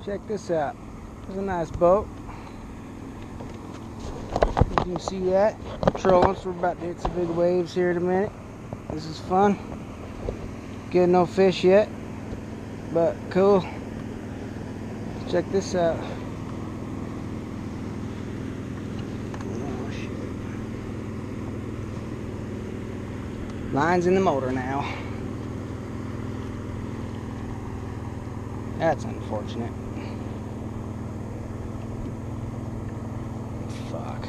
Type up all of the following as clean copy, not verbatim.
Check this out. There's a nice boat. You can see that. Trolling, so we're about to hit some big waves here in a minute. This is fun. Getting no fish yet, but cool. Check this out. Oh, shit. Line's in the motor now. That's unfortunate. Fuck.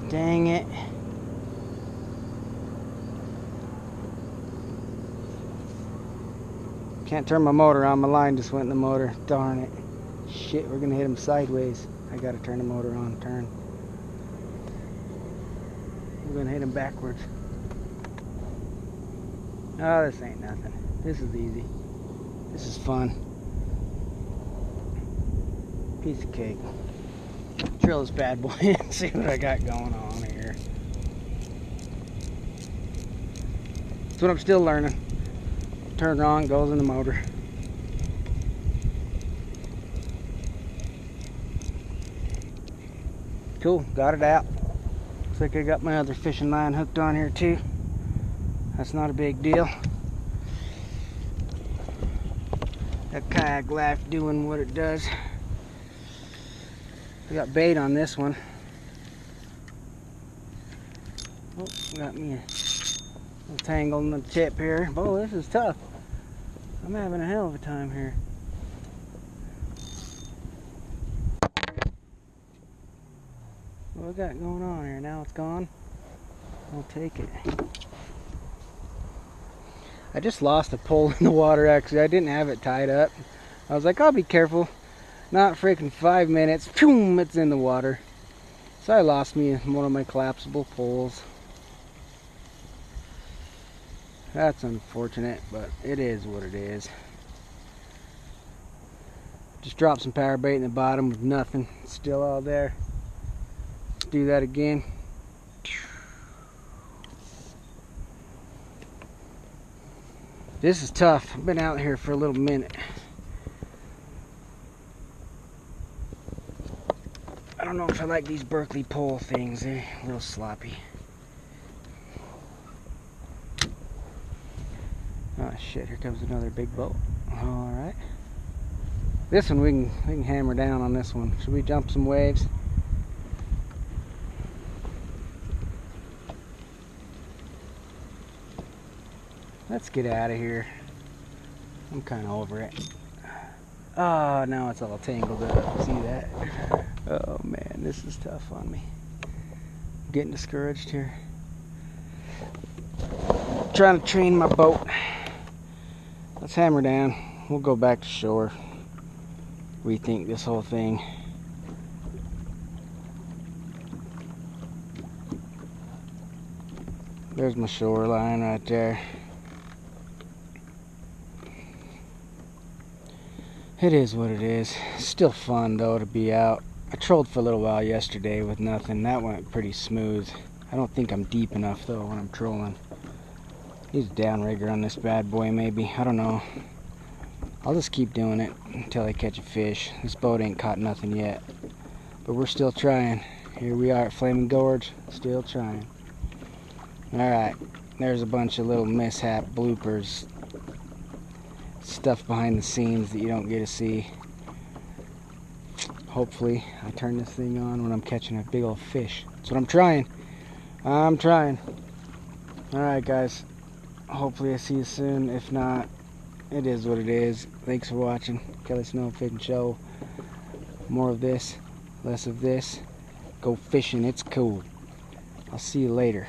Dang it. Can't turn my motor on. My line just went in the motor. Darn it. Shit, we're gonna hit him sideways. I gotta turn the motor on. Turn. We're gonna hit him backwards. Oh, this ain't nothing. This is easy. This is fun. Piece of cake. Drill this bad boy and see what I got going on here. That's what I'm still learning. Turn it on, goes in the motor. Cool, got it out. Looks like I got my other fishing line hooked on here too. That's not a big deal. That kayak life doing what it does. I got bait on this one. Oh, got me a little tangle in the tip here. Oh, this is tough. I'm having a hell of a time here. What we got going on here? Now it's gone. I'll take it. I just lost a pole in the water actually. I didn't have it tied up. I was like, I'll be careful. Not freaking 5 minutes. Boom, it's in the water. So I lost me one of my collapsible poles. That's unfortunate, but it is what it is. Just dropped some power bait in the bottom with nothing. It's still all there. Let's do that again. This is tough. I've been out here for a little minute. I don't know if I like these Berkeley pole things. They're a little sloppy. Oh shit, here comes another big boat. Alright. This one we can hammer down on this one. Should we jump some waves? Let's get out of here. I'm kind of over it. Oh, now it's all tangled up. See that? Oh man, this is tough on me. I'm getting discouraged here. Trying to train my boat. Let's hammer down. We'll go back to shore. Rethink this whole thing. There's my shoreline right there. It is what it is. Still fun though to be out. I trolled for a little while yesterday with nothing. That went pretty smooth. I don't think I'm deep enough though when I'm trolling. Need a downrigger on this bad boy maybe. I don't know. I'll just keep doing it until I catch a fish. This boat ain't caught nothing yet. But we're still trying. Here we are at Flaming Gorge. Still trying. Alright. There's a bunch of little mishap bloopers. Stuff behind the scenes that you don't get to see. Hopefully I turn this thing on when I'm catching a big old fish. That's what I'm trying. I'm trying. Alright guys. Hopefully I see you soon. If not, it is what it is. Thanks for watching. Kelly Snow Fishing Show. More of this, less of this. Go fishing, it's cool. I'll see you later.